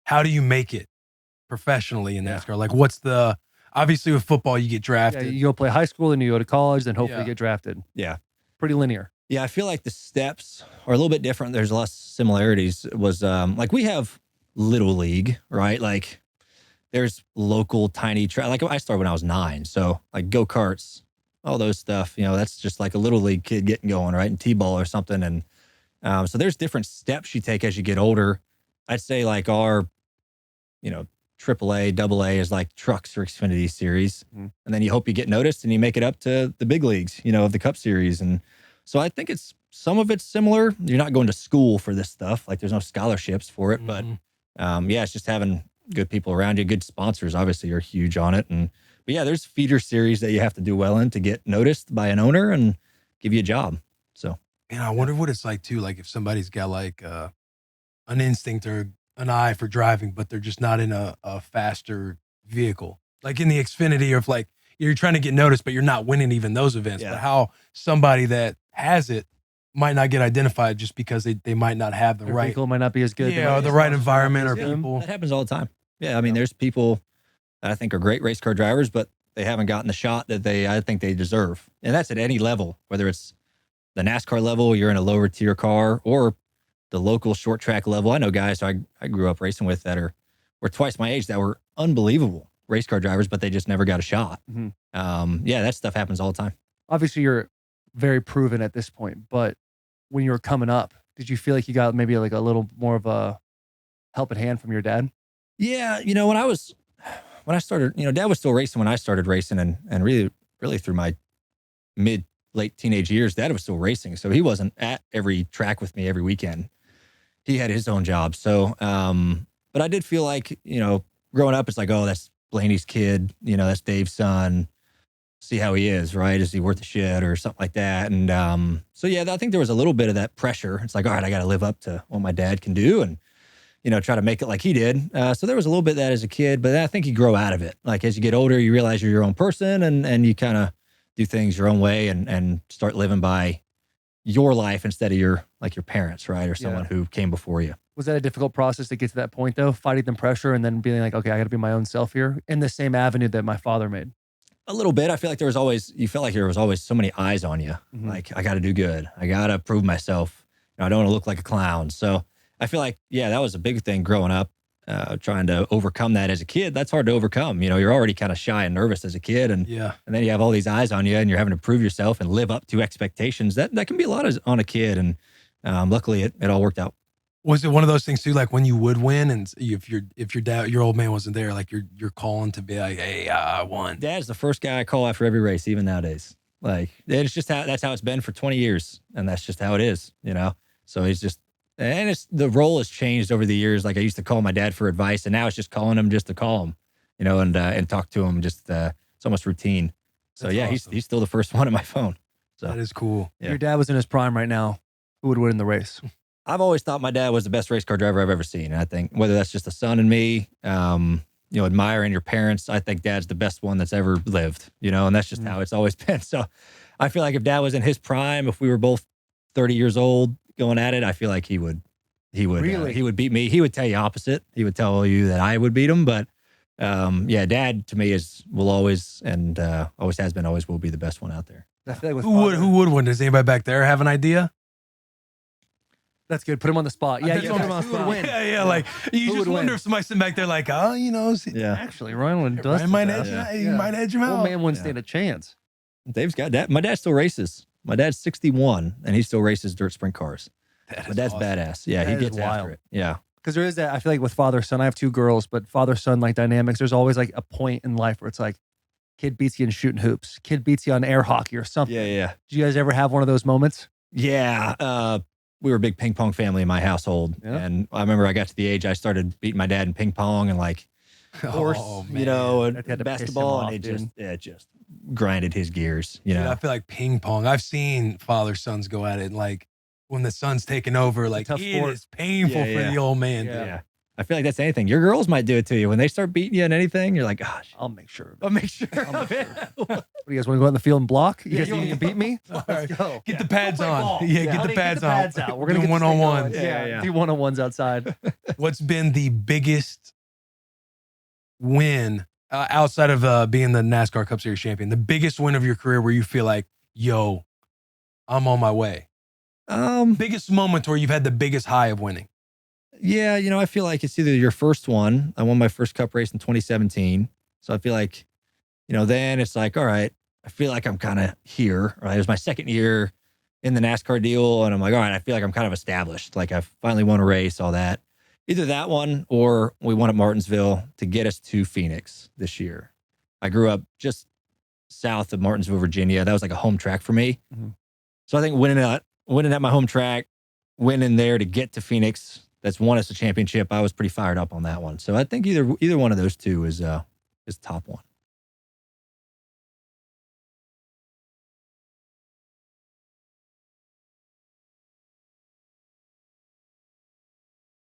how do you make it professionally in NASCAR? Like, what's obviously with football, you get drafted. Yeah, you go play high school, then you go to college, then hopefully Yeah. get drafted. Yeah. Pretty linear. Yeah, I feel like the steps are a little bit different. There's less similarities. It was like we have little league, right? Like there's local tiny track. Like I started when I was 9. So like go-karts, all those stuff, that's just like a little league kid getting going, right? And T-ball or something. And so there's different steps you take as you get older. I'd say like our, AAA, AA is like trucks or Xfinity series. Mm-hmm. And then you hope you get noticed and you make it up to the big leagues, of the Cup series. And so I think some of it's similar. You're not going to school for this stuff. Like there's no scholarships for it, but it's just having good people around you. Good sponsors obviously are huge on it. But yeah, there's feeder series that you have to do well in to get noticed by an owner and give you a job. So, I wonder what it's like too. Like if somebody's got like an instinct or an eye for driving, but they're just not in a faster vehicle, like in the Xfinity, or if like you're trying to get noticed, but you're not winning even those events. Yeah. But how somebody that has it might not get identified just because they might not have the Their right vehicle might not be as good. or the right environment or yeah, people. that happens all the time. Yeah, I mean, there's people that I think are great race car drivers, but they haven't gotten the shot that I think they deserve. And that's at any level, whether it's the NASCAR level, you're in a lower tier car, or the local short track level. I know guys I grew up racing with that were twice my age that were unbelievable race car drivers, but they just never got a shot. Mm-hmm. That stuff happens all the time. Obviously, you're very proven at this point, but when you were coming up, did you feel like you got maybe like a little more of a helping hand from your dad? Yeah, when I started, Dad was still racing when I started racing, and really through my late teenage years, Dad was still racing. So he wasn't at every track with me every weekend. He had his own job. So, but I did feel like, growing up, it's like, oh, that's Blaney's kid, that's Dave's son. See how he is, right? Is he worth a shit or something like that? And so, yeah, I think there was a little bit of that pressure. It's like, all right, I got to live up to what my dad can do and, try to make it like he did. So there was a little bit of that as a kid, but I think you grow out of it. Like as you get older, you realize you're your own person and you kind of do things your own way and start living by your life instead of your parents, right? Or someone who came before you. Was that a difficult process to get to that point though? Fighting the pressure and then being like, okay, I got to be my own self here in the same avenue that my father made. A little bit. I feel like you felt like there was always so many eyes on you. Mm-hmm. Like I got to do good. I got to prove myself. I don't want to look like a clown. So I feel like, that was a big thing growing up, trying to overcome that as a kid. That's hard to overcome. You're already kind of shy and nervous as a kid. And then you have all these eyes on you and you're having to prove yourself and live up to expectations. That can be a lot on a kid. And luckily it all worked out. Was it one of those things too, like when you would win and if your dad, your old man wasn't there, like you're calling to be like, hey, I won. Dad's the first guy I call after every race, even nowadays. Like it's just that's how it's been for 20 years. And that's just how it is, So he's just, and the role has changed over the years. Like I used to call my dad for advice and now it's just calling him just to call him, and talk to him. Just, it's almost routine. So That's awesome. He's still the first one on my phone. So That is cool. If your dad was in his prime right now, who would win in the race? I've always thought my dad was the best race car driver I've ever seen. And I think whether that's just the son in me, admiring your parents, I think dad's the best one that's ever lived, and that's just how it's always been. So I feel like if dad was in his prime, if we were both 30 years old going at it, I feel like he would Really? he would beat me. He would tell you opposite. He would tell you that I would beat him. But dad to me will always and always has been, always will be the best one out there. I feel like with Who would win? Does anybody back there have an idea? That's good. Put him on the spot. Yeah, you put him on the spot. Yeah. Like you just wonder if somebody's sitting back there like, Actually, Ryan does. Ryan might edge him out. Old man wouldn't stand a chance. Dave's got that. My dad still races. My dad's 61 and he still races dirt sprint cars. My dad's awesome. badass. Yeah, That he is gets after wild. it. Yeah. Because there is that, I feel like with father-son, I have 2 girls, but father-son like dynamics, there's always like a point in life where it's like, kid beats you in shooting hoops, kid beats you on air hockey or something. Yeah. Did you guys ever have one of those moments? Yeah. We were a big ping pong family in my household. Yeah. And I remember I got to the age I started beating my dad in ping pong and like horse, man. and That had to piss him basketball. off, And dude. it just grinded his gears, Dude, I feel like ping pong. I've seen father-sons go at it, and like when the son's taking over, like tough it sport. is painful for the old man. Yeah. Dude. I feel like that's anything. Your girls might do it to you when they start beating you in anything. You're like, gosh, I'll make sure. I'll make sure. I'll make sure. What do you guys want to go out in the field and block? You guys think you can beat me? All Let's right. go. Get the pads Go play on. ball. Yeah, get honey, the pads on. out. We're gonna Doing get this thing one-on-ones. going. Yeah, yeah. Do one-on-ones outside. What's been the biggest win outside of being the NASCAR Cup Series champion? The biggest win of your career where you feel like, yo, I'm on my way. Biggest moment where you've had the biggest high of winning. Yeah, I feel like it's either your first one. I won my first cup race in 2017. So I feel like, then it's like, all right, I feel like I'm kind of here. Right? It was my second year in the NASCAR deal. And I'm like, all right, I feel like I'm kind of established. Like I've finally won a race, all that. Either that one or we won at Martinsville to get us to Phoenix this year. I grew up just south of Martinsville, Virginia. That was like a home track for me. Mhm. So I think winning at my home track, winning there to get to Phoenix, that's won us a championship. I was pretty fired up on that one. So I think either one of those two is top one.